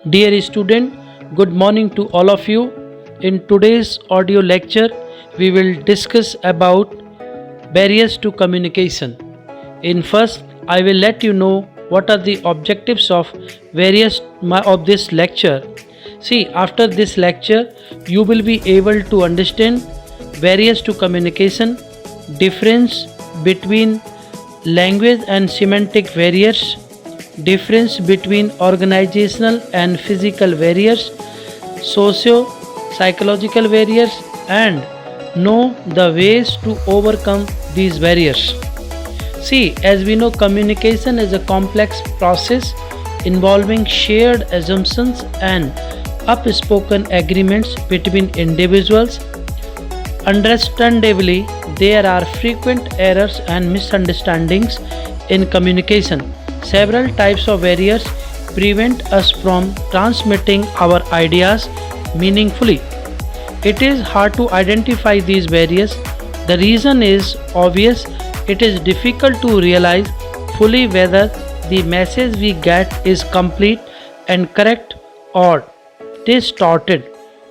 Dear student, good morning to all of you. In today's audio lecture, we will discuss about barriers to communication. In first, I will let you know what are the objectives of of this lecture. See, after this lecture, you will be able to understand barriers to communication, difference between language and semantic barriers, difference between organizational and physical barriers, socio-psychological barriers, and know the ways to overcome these barriers. See, as we know, communication is a complex process involving shared assumptions and upspoken agreements between individuals. Understandably, there are frequent errors and misunderstandings in communication. Several types of barriers prevent us from transmitting our ideas meaningfully. It is hard to identify these barriers. The reason is obvious. It is difficult to realize fully whether the message we get is complete and correct or distorted.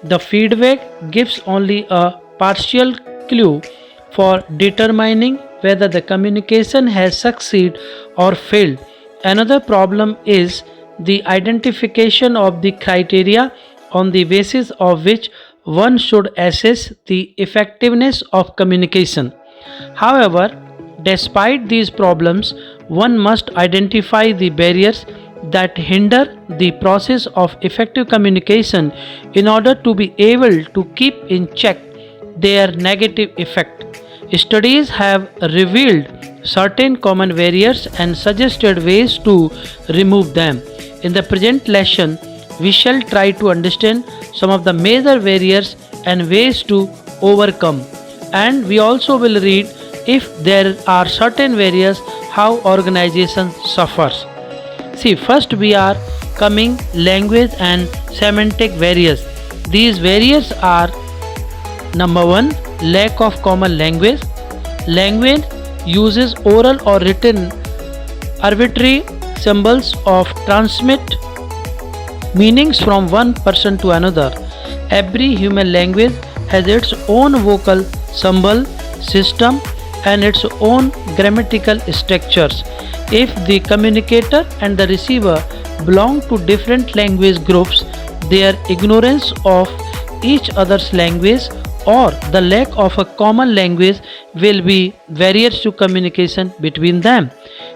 The feedback gives only a partial clue for determining whether the communication has succeeded or failed. Another problem is the identification of the criteria on the basis of which one should assess the effectiveness of communication. However, despite these problems, one must identify the barriers that hinder the process of effective communication in order to be able to keep in check their negative effect. Studies have revealed certain common barriers and suggested ways to remove them. In the present lesson, we shall try to understand some of the major barriers and ways to overcome. And we also will read if there are certain barriers, how organization suffers. See, first we are coming language and semantic barriers. These barriers are: number one, lack of common language. Language uses oral or written arbitrary symbols of transmit meanings from one person to another. Every human language has its own vocal symbol system and its own grammatical structures. If the communicator and the receiver belong to different language groups, their ignorance of each other's language or the lack of a common language will be barriers to communication between them.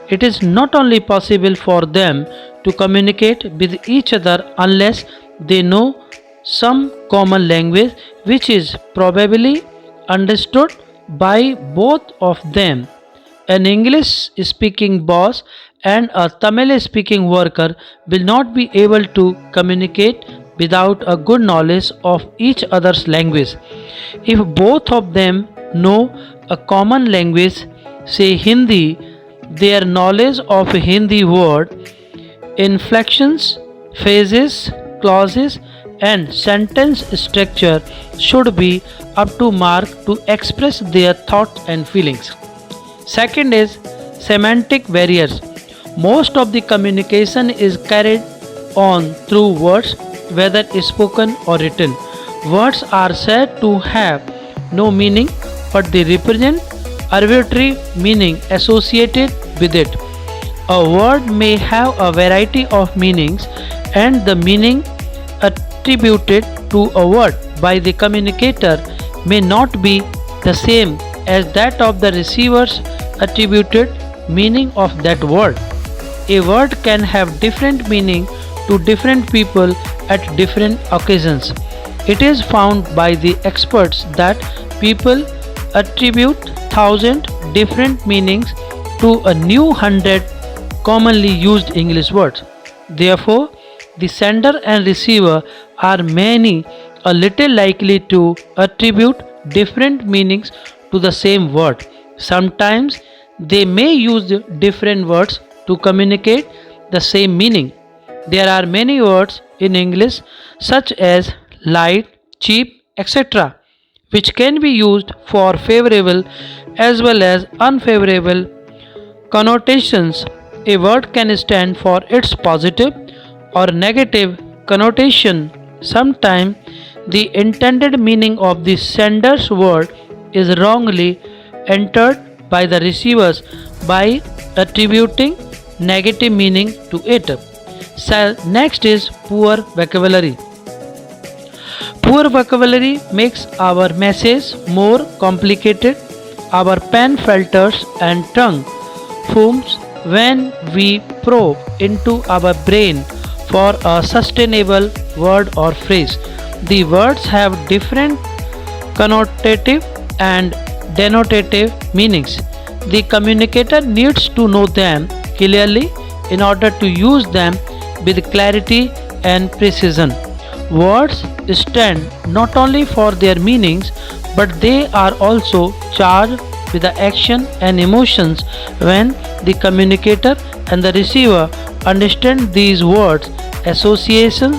It is not only possible for them to communicate with each other unless they know some common language which is probably understood by both of them. An English speaking boss and a Tamil speaking worker will not be able to communicate without a good knowledge of each other's language. If both of them know a common language, say Hindi, their knowledge of Hindi word, inflections, phrases, clauses, and sentence structure should be up to mark to express their thoughts and feelings. Second is semantic barriers. Most of the communication is carried on through words, whether spoken or written. Words are said to have no meaning, but they represent arbitrary meaning associated with it. A word may have a variety of meanings, and the meaning attributed to a word by the communicator may not be the same as that of the receiver's attributed meaning of that word. A word can have different meaning to different people at different occasions. It is found by the experts that people attribute 1,000 different meanings to a new 100 commonly used English words. Therefore, the sender and receiver are many a little likely to attribute different meanings to the same word. Sometimes they may use different words to communicate the same meaning. There are many words in English such as light, cheap, etc., which can be used for favorable as well as unfavorable connotations. A word can stand for its positive or negative connotation. Sometimes the intended meaning of the sender's word is wrongly entered by the receivers by attributing negative meaning to it. So next is poor vocabulary. Poor vocabulary makes our message more complicated. Our pen falters and tongue foams when we probe into our brain for a sustainable word or phrase. The words have different connotative and denotative meanings. The communicator needs to know them clearly in order to use them with clarity and precision. Words stand not only for their meanings but they are also charged with the action and emotions. When the communicator and the receiver understand these words associations,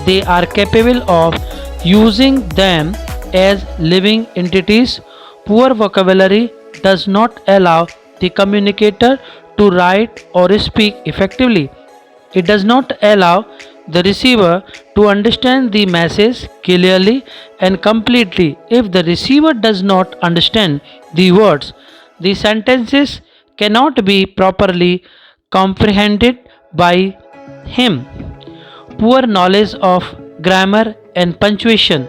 they are capable of using them as living entities. Poor vocabulary does not allow the communicator to write or speak effectively. It does not allow the receiver to understand the message clearly and completely. If the receiver does not understand the words, the sentences cannot be properly comprehended by him. Poor knowledge of grammar and punctuation.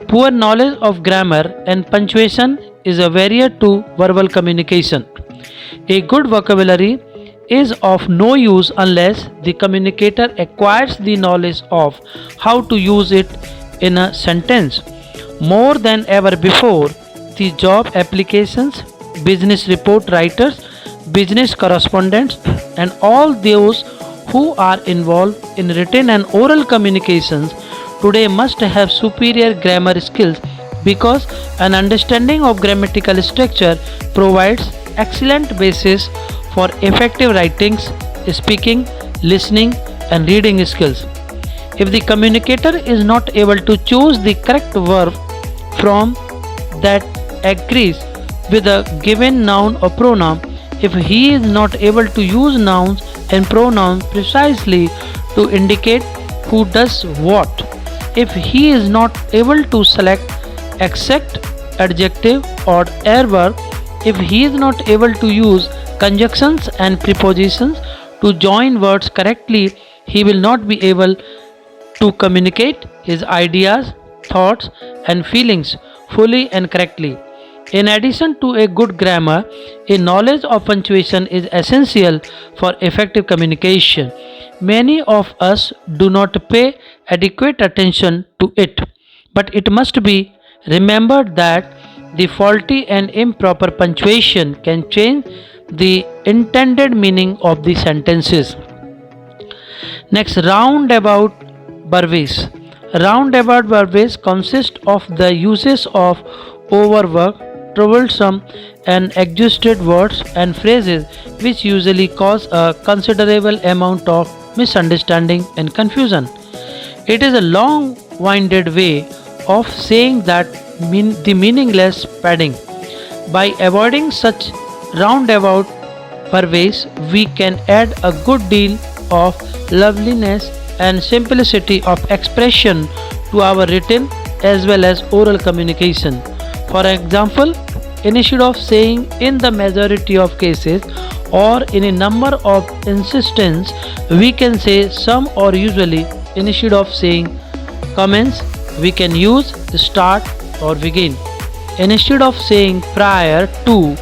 Poor knowledge of grammar and punctuation is a barrier to verbal communication. A good vocabulary is of no use unless the communicator acquires the knowledge of how to use it in a sentence. More than ever before, the job applications, business report writers, business correspondents, and all those who are involved in written and oral communications today must have superior grammar skills because an understanding of grammatical structure provides excellent basis for effective writings, speaking, listening, and reading skills. If the communicator is not able to choose the correct verb form that agrees with a given noun or pronoun, if he is not able to use nouns and pronouns precisely to indicate who does what, if he is not able to select exact adjective or adverb, if he is not able to use conjunctions and prepositions to join words correctly, he will not be able to communicate his ideas, thoughts, and feelings fully and correctly. In addition to a good grammar, a knowledge of punctuation is essential for effective communication. Many of us do not pay adequate attention to it, but it must be remembered that the faulty and improper punctuation can change the intended meaning of the sentences. Next, roundabout verbs. Roundabout verbs consist of the uses of overworked, troublesome, and exhausted words and phrases which usually cause a considerable amount of misunderstanding and confusion. It is a long-winded way of saying that the meaningless padding. By avoiding such roundabout verbs, we can add a good deal of loveliness and simplicity of expression to our written as well as oral communication. For example, instead of saying in the majority of cases or in a number of instances, we can say some or usually. Instead of saying commence, we can use start or begin. Instead of saying prior to,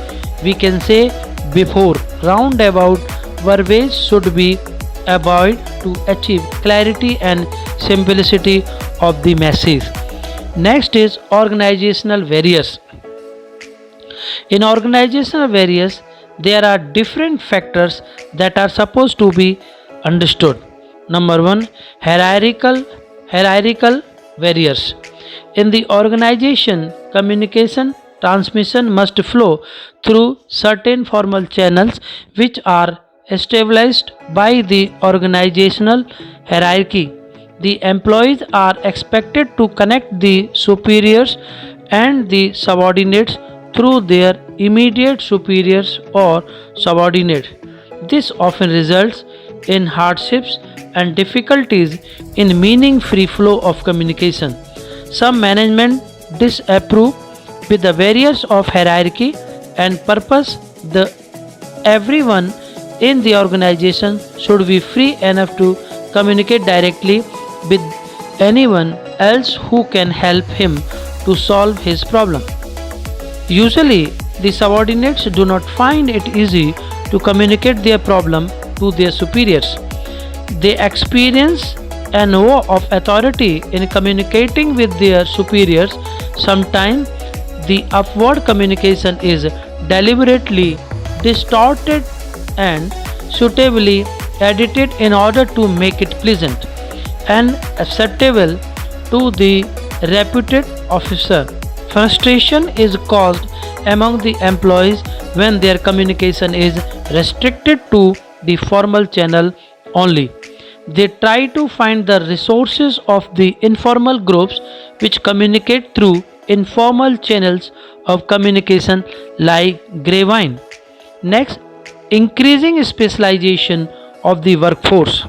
we can say before. Roundabout verbs should be avoided to achieve clarity and simplicity of the message. Next is organizational barriers. In organizational barriers, there are different factors that are supposed to be understood. Number one, hierarchical barriers. In the organization, communication transmission must flow through certain formal channels which are established by the organizational hierarchy. The employees are expected to connect the superiors and the subordinates through their immediate superiors or subordinates. This often results in hardships and difficulties in meaning-free flow of communication. Some management disapprove with the barriers of hierarchy and purpose. The everyone in the organization should be free enough to communicate directly with anyone else who can help him to solve his problem. Usually, the subordinates do not find it easy to communicate their problem to their superiors. They experience an awe of authority in communicating with their superiors. Sometimes the upward communication is deliberately distorted and suitably edited in order to make it pleasant and acceptable to the reputed officer. Frustration is caused among the employees when their communication is restricted to the formal channel only. They try to find the resources of the informal groups which communicate through informal channels of communication like grapevine. Next, increasing specialization of the workforce.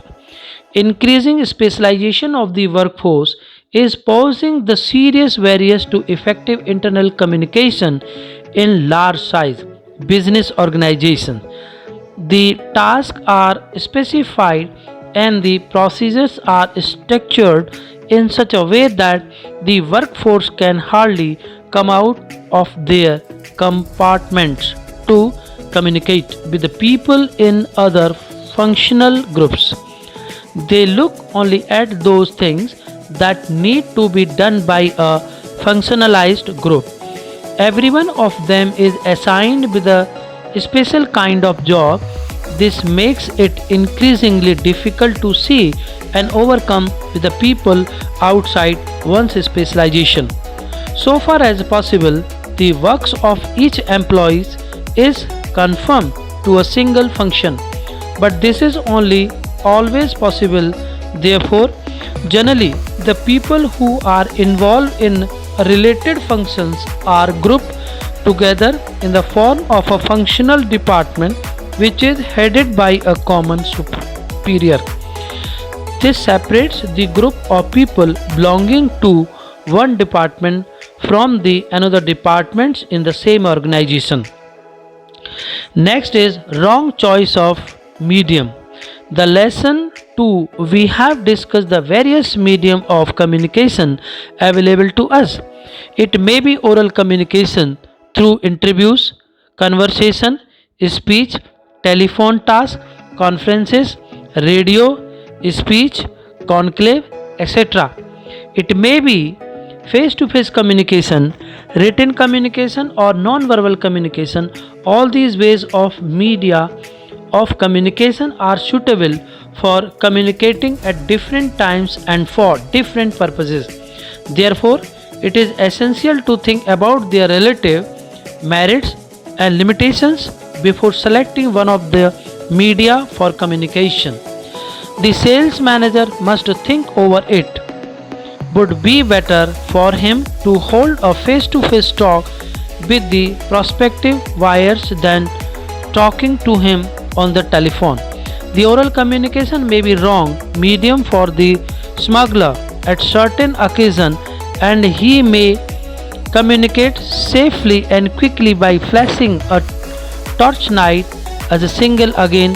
Increasing specialization of the workforce is posing the serious barriers to effective internal communication in large size business organizations. The tasks are specified and the procedures are structured in such a way that the workforce can hardly come out of their compartments to communicate with the people in other functional groups. They look only at those things that need to be done by a functionalized group. Every one of them is assigned with a special kind of job. This makes it increasingly difficult to see and overcome with the people outside one's specialization. So far as possible, the works of each employee is confined to a single function, but this is only always possible. Therefore, generally, the people who are involved in related functions are grouped together in the form of a functional department which is headed by a common superior. This separates the group of people belonging to one department from the another departments in the same organization. Next is wrong choice of medium. The lesson 2, we have discussed the various medium of communication available to us. It may be oral communication through interviews, conversation, speech, telephone tasks, conferences, radio, speech, conclave, etc. It may be face-to-face communication, written communication or non-verbal communication. All these ways of media of communication are suitable for communicating at different times and for different purposes. Therefore, it is essential to think about their relative merits and limitations before selecting one of the media for communication. The sales manager must think over it. Would be better for him to hold a face-to-face talk with the prospective buyers than talking to him on the telephone. The oral communication may be wrong medium for the smuggler at certain occasion, and he may communicate safely and quickly by flashing a torchlight as a signal. Again,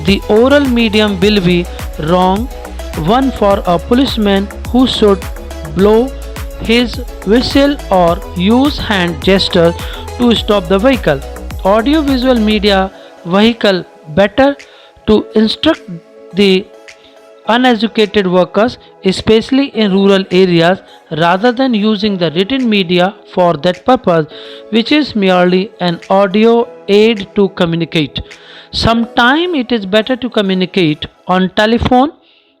the oral medium will be wrong one for a policeman who should blow his whistle or use hand gesture to stop the vehicle. Audio-visual media vehicle better to instruct the uneducated workers, especially in rural areas, rather than using the written media for that purpose, which is merely an audio aid to communicate. Sometimes it is better to communicate on telephone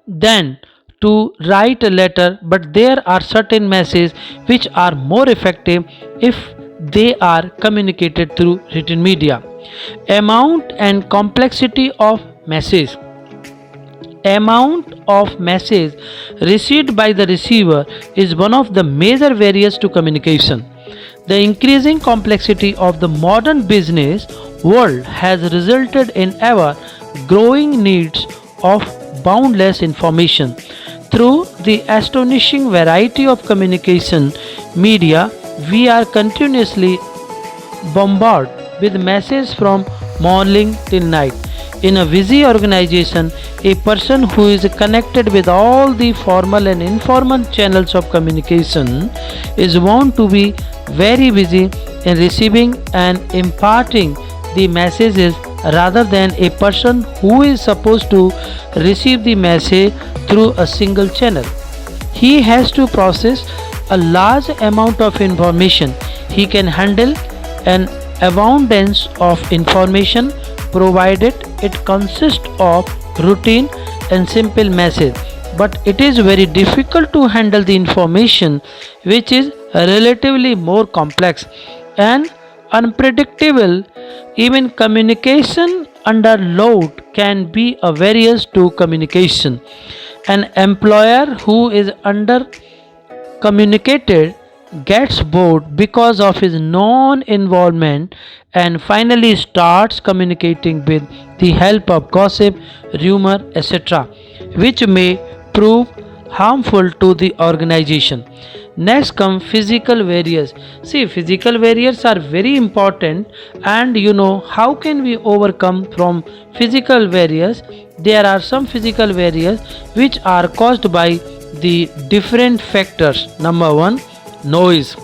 than to write a letter, but there are certain messages which are more effective if they are communicated through written media. Amount and complexity of message. Amount of message received by the receiver is one of the major barriers to communication. The increasing complexity of the modern business world has resulted in ever growing needs of boundless information. Through the astonishing variety of communication media, we are continuously bombarded with messages from morning till night. In a busy organization, a person who is connected with all the formal and informal channels of communication is bound to be very busy in receiving and imparting the messages rather than a person who is supposed to receive the message through a single channel. He has to process a large amount of information. He can handle an abundance of information provided it consists of routine and simple message, but it is very difficult to handle the information which is relatively more complex and unpredictable. Even communication under load can be a barrier to communication. An employer who is under communicated gets bored because of his non involvement and finally starts communicating with the help of gossip, rumor, etc., which may prove harmful to the organization. Next come physical barriers. See, physical barriers are very important, and how can we overcome from physical barriers? There are some physical barriers which are caused by the different factors. Number one, noise.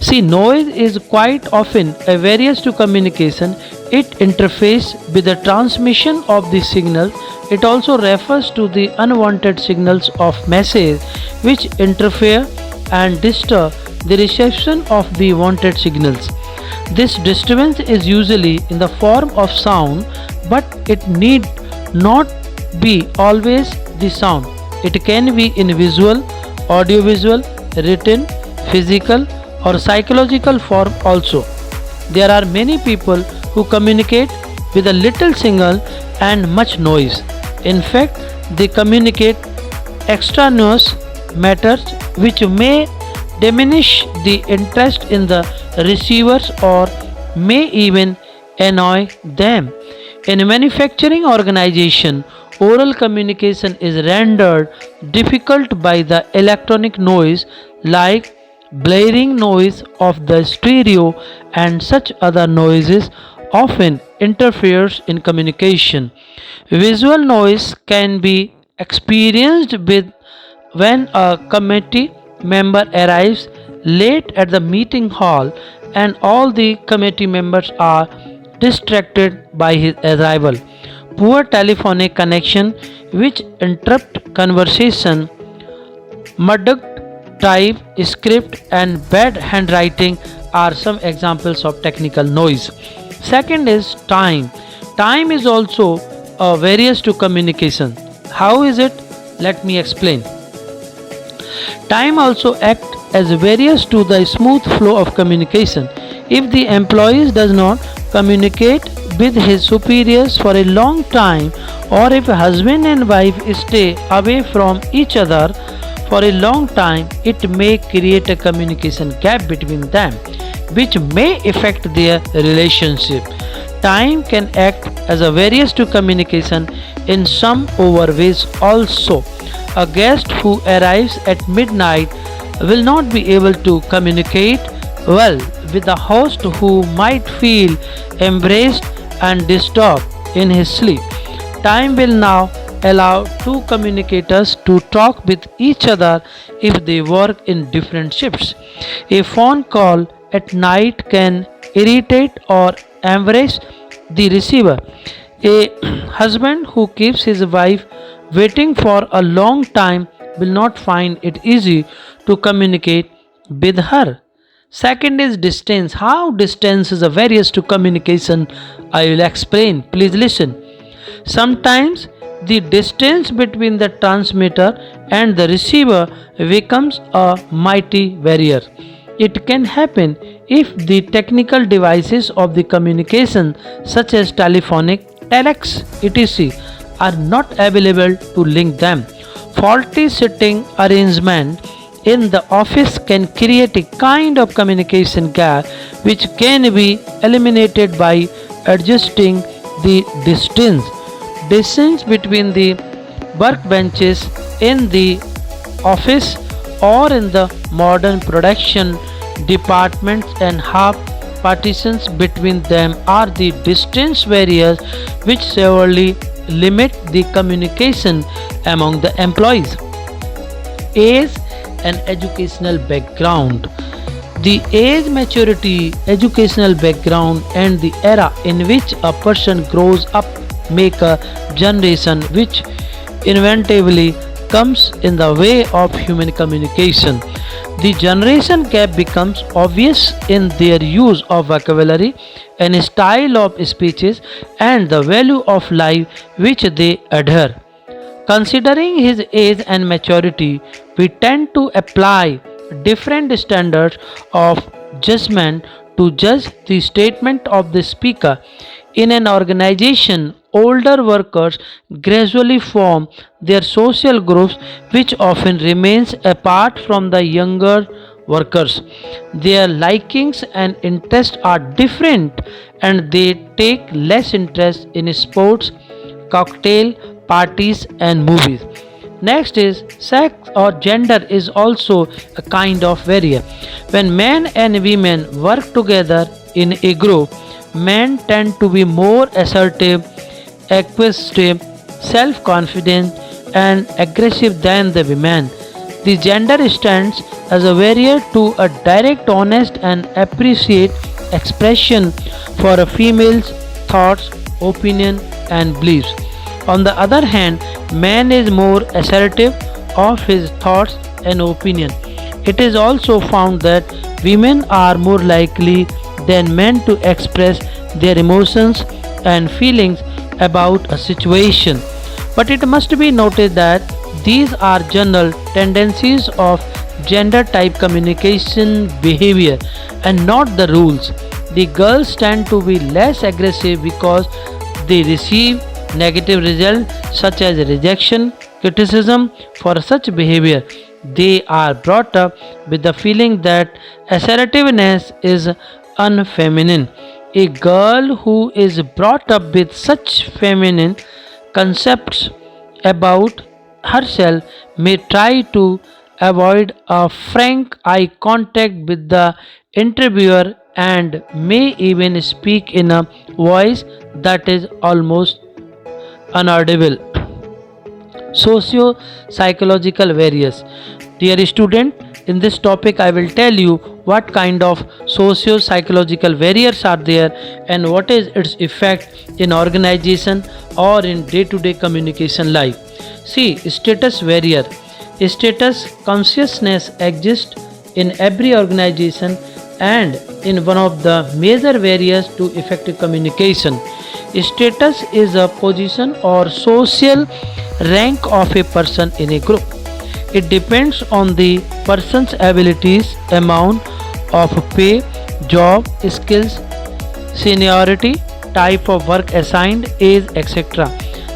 See, noise is quite often a barrier to communication. It interferes with the transmission of the signal. It also refers to the unwanted signals of message which interfere and disturb the reception of the wanted signals. This disturbance is usually in the form of sound, but it need not be always the sound. It can be in visual, audiovisual, written, physical, or psychological form also. There are many people who communicate with a little signal and much noise. In fact, they communicate extraneous matters which may diminish the interest in the receivers or may even annoy them. In a manufacturing organization, oral communication is rendered difficult by the electronic noise like blaring noise of the stereo and such other noises often interferes in communication. Visual noise can be experienced with when a committee member arrives late at the meeting hall and all the committee members are distracted by his arrival. Poor telephonic connection which interrupt conversation, muddled type, script and bad handwriting are some examples of technical noise. Second is time. Time is also a barrier to communication. How is it? Let me explain. Time also acts as a barrier to the smooth flow of communication. If the employee does not communicate with his superiors for a long time, or if husband and wife stay away from each other for a long time, it may create a communication gap between them, which may affect their relationship. Time can act as a barrier to communication in some other ways also. A guest who arrives at midnight will not be able to communicate well with the host, who might feel embarrassed and disturbed in his sleep. Time will now allow two communicators to talk with each other if they work in different shifts. A phone call at night can irritate or embarrass the receiver. A husband who keeps his wife waiting for a long time will not find it easy to communicate with her. Second is distance. How distance is a barrier to communication? I will explain. Please listen. Sometimes the distance between the transmitter and the receiver becomes a mighty barrier. It can happen if the technical devices of the communication such as telephonic, telex, etc. are not available to link them. Faulty sitting arrangement in the office can create a kind of communication gap which can be eliminated by adjusting the distance. distance between the workbenches in the office or in the modern production departments, and half partitions between them are the distance barriers which severely limit the communication among the employees. Age and educational background. The age, maturity, educational background, and the era in which a person grows up make a generation which inevitably comes in the way of human communication. The generation gap becomes obvious in their use of vocabulary and style of speeches and the value of life which they adhere. Considering his age and maturity, we tend to apply different standards of judgment to judge the statement of the speaker. In an organization, older workers gradually form their social groups which often remains apart from the younger workers. Their likings and interests are different and they take less interest in sports, cocktail parties and movies. Next is sex or gender is also a kind of barrier. When men and women work together in a group, men tend to be more assertive, acquisitive, self-confident and aggressive than the women. The gender stands as a barrier to a direct, honest and appreciate expression for a female's thoughts, opinion and beliefs. On the other hand, man is more assertive of his thoughts and opinion. It is also found that women are more likely than men to express their emotions and feelings about a situation. But it must be noted that these are general tendencies of gender type communication behavior and not the rules. The girls tend to be less aggressive because they receive negative results such as rejection, criticism for such behavior. They are brought up with the feeling that assertiveness is unfeminine. A girl who is brought up with such feminine concepts about herself may try to avoid a frank eye contact with the interviewer and may even speak in a voice that is almost inaudible. Socio-psychological barriers. Dear student, in this topic I will tell you what kind of socio-psychological barriers are there and what is its effect in organization or in day-to-day communication life. See, status barrier. Status consciousness exists in every organization and in one of the major barriers to effective communication. Status is a position or social rank of a person in a group. It depends on the person's abilities, amount of pay, job, skills, seniority, type of work assigned, age, etc.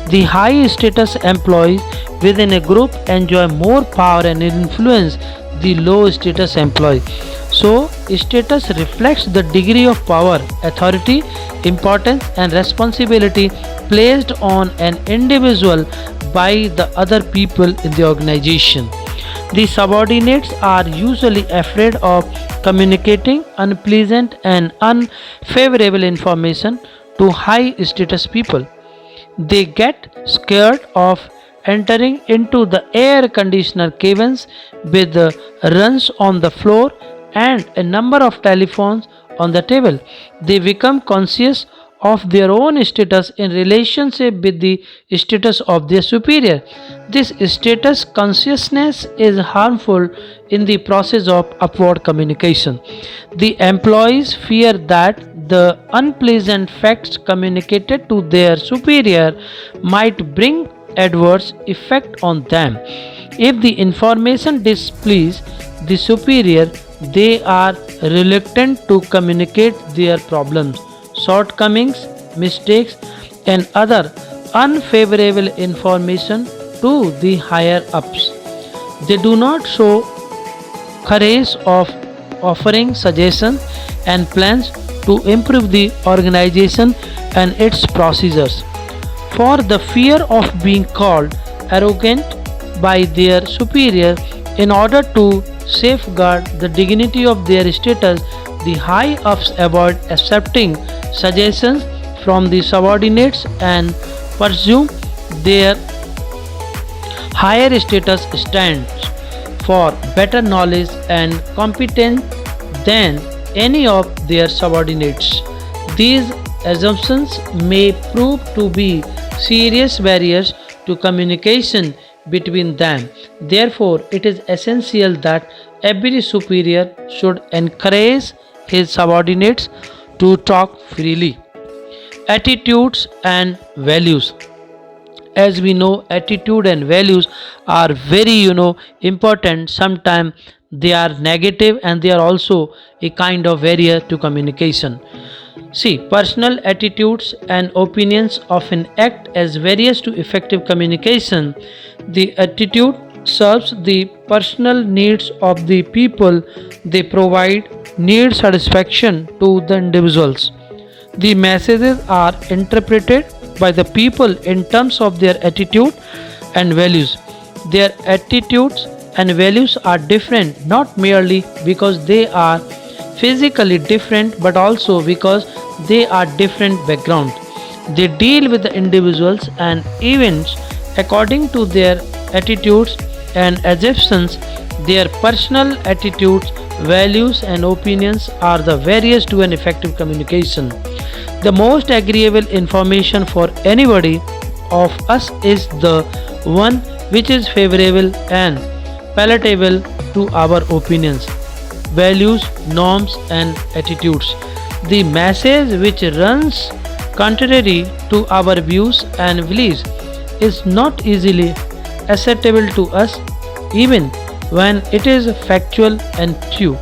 The high status employees within a group enjoy more power and influence the low status employees. So, status reflects the degree of power, authority, importance, and responsibility placed on an individual by the other people in the organization. The subordinates are usually afraid of communicating unpleasant and unfavorable information to high status people. They get scared of entering into the air conditioner cabins with runs on the floor and a number of telephones on the table. They become conscious of their own status in relationship with the status of their superior. This status consciousness is harmful in the process of upward communication. The employees fear that the unpleasant facts communicated to their superior might bring adverse effect on them. If the information displeases the superior, they are reluctant to communicate their problems, shortcomings, mistakes, and other unfavorable information to the higher ups. They do not show courage of offering suggestions and plans to improve the organization and its procedures. for the fear of being called arrogant by their superior. In order to safeguard the dignity of their status, the high ups avoid accepting suggestions from the subordinates and pursue their higher status stands for better knowledge and competence than any of their subordinates. These assumptions may prove to be serious barriers to communication between them. Therefore, it is essential that every superior should encourage his subordinates to talk freely. Attitudes and values. As we know, attitude and values are very important. Sometimes they are negative and they are also a kind of barrier to communication. See, personal attitudes and opinions often act as barriers to effective communication. The attitude serves the personal needs of the people they provide, need satisfaction to the individuals. The messages are interpreted by the people in terms of their attitude and values. Their attitudes and values are different not merely because they are physically different but also because they are different backgrounds. They deal with the individuals and events according to their attitudes and assumptions. Their personal attitudes, values, and opinions are the barriers to an effective communication. The most agreeable information for anybody of us is the one which is favorable and palatable to our opinions, values, norms, and attitudes. The message which runs contrary to our views and beliefs is not easily acceptable to us, even when it is factual and true.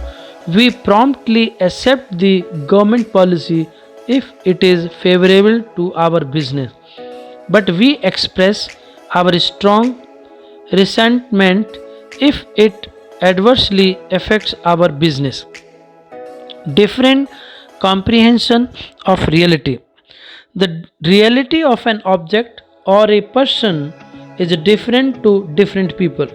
We promptly accept the government policy if it is favorable to our business, but we express our strong resentment if it adversely affects our business. Different comprehension of reality. The reality of an object or a person is different to different people.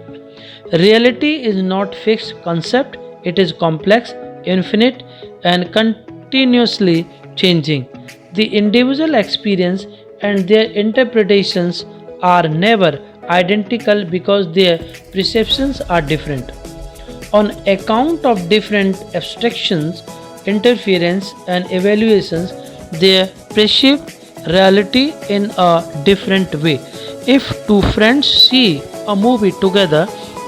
Reality is not fixed concept, it is complex, infinite, and continuously changing. The individual experience and their interpretations are never identical because their perceptions are different. On account of different abstractions, interference, and evaluations, they perceive reality in a different way. If two friends see a movie together,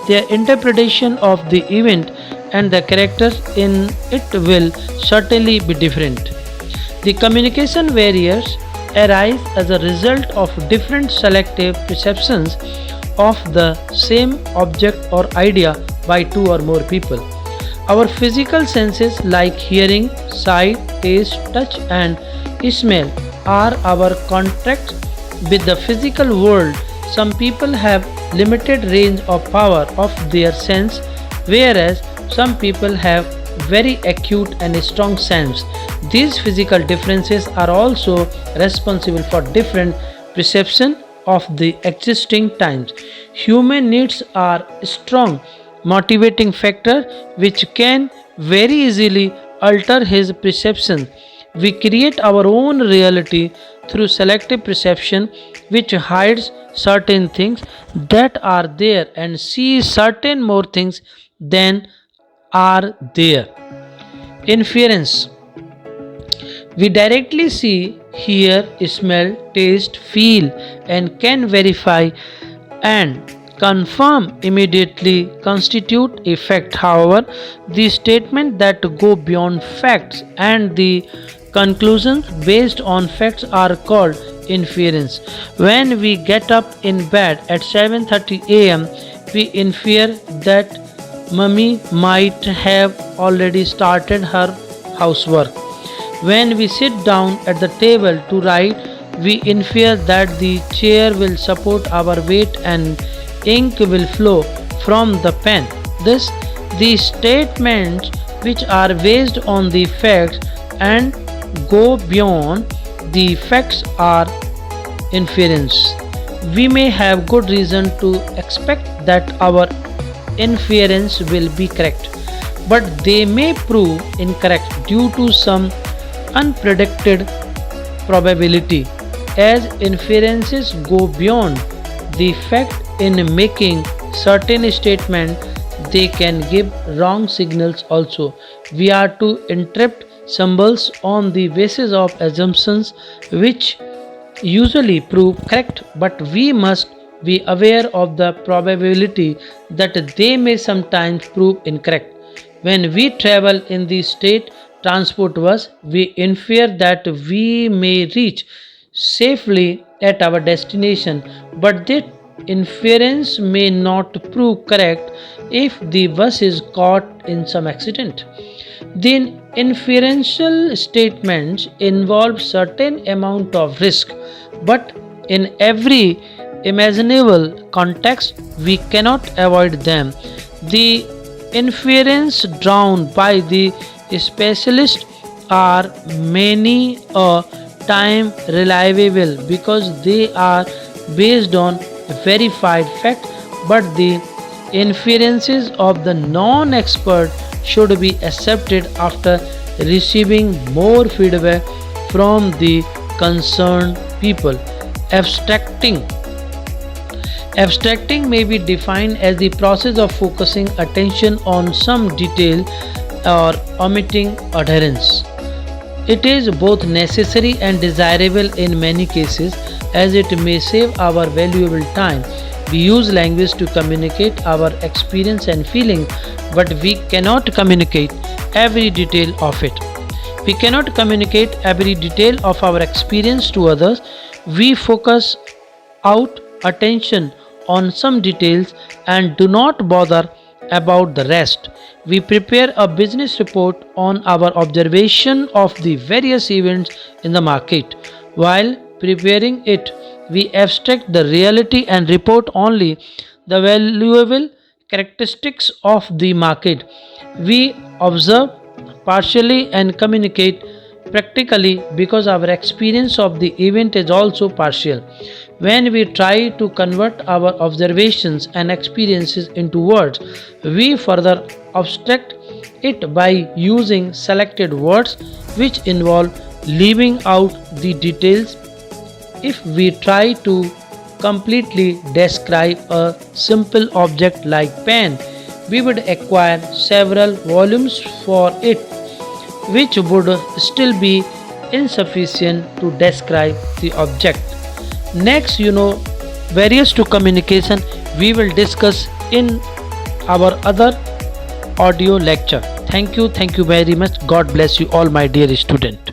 their interpretation of the event and the characters in it will certainly be different. The communication barriers arise as a result of different selective perceptions of the same object or idea by two or more people. Our physical senses like hearing, sight, taste, touch, and smell are our contact with the physical world. Some people have limited range of power of their sense, whereas some people have very acute and strong sense. These physical differences are also responsible for different perception of the existing times. Human needs are strong motivating factor which can very easily alter his perception. We create our own reality through selective perception which hides certain things that are there and sees certain more things than are there. Inference. We directly see, hear, smell, taste, feel, and can verify and confirm immediately constitute a fact. However, the statements that go beyond facts and the conclusions based on facts are called inference. When we get up in bed at 7:30 a.m., we infer that Mummy might have already started her housework. When we sit down at the table to write, we infer that the chair will support our weight and ink will flow from the pen. Thus, the statements which are based on the facts and go beyond the facts are inference. We may have good reason to expect that our inference will be correct, but they may prove incorrect due to some unpredicted probability. As inferences go beyond the fact in making certain statements, they can give wrong signals also. We are to interpret symbols on the basis of assumptions which usually prove correct, but we must be aware of the probability that they may sometimes prove incorrect. When we travel in the state transport bus, we infer that we may reach safely at our destination, but that inference may not prove correct if the bus is caught in some accident. The inferential statements involve certain amount of risk, but in every imaginable context we cannot avoid them. The inference drawn by the specialist are many a time reliable because they are based on verified fact, but the inferences of the non-expert should be accepted after receiving more feedback from the concerned people. Abstracting. Abstracting may be defined as the process of focusing attention on some detail or omitting adherence. It is both necessary and desirable in many cases as it may save our valuable time. We use language to communicate our experience and feeling, but we cannot communicate every detail of it. We cannot communicate every detail of our experience to others. We focus out attention on some details and do not bother about the rest. We prepare a business report on our observation of the various events in the market. While preparing it, we abstract the reality and report only the valuable characteristics of the market. We observe partially and communicate practically because our experience of the event is also partial. When we try to convert our observations and experiences into words, we further abstract it by using selected words which involve leaving out the details. If we try to completely describe a simple object like pen, we would acquire several volumes for it, which would still be insufficient to describe the object. Next, barriers to communication we will discuss in our other audio lecture. Thank you very much. God bless you all, my dear student.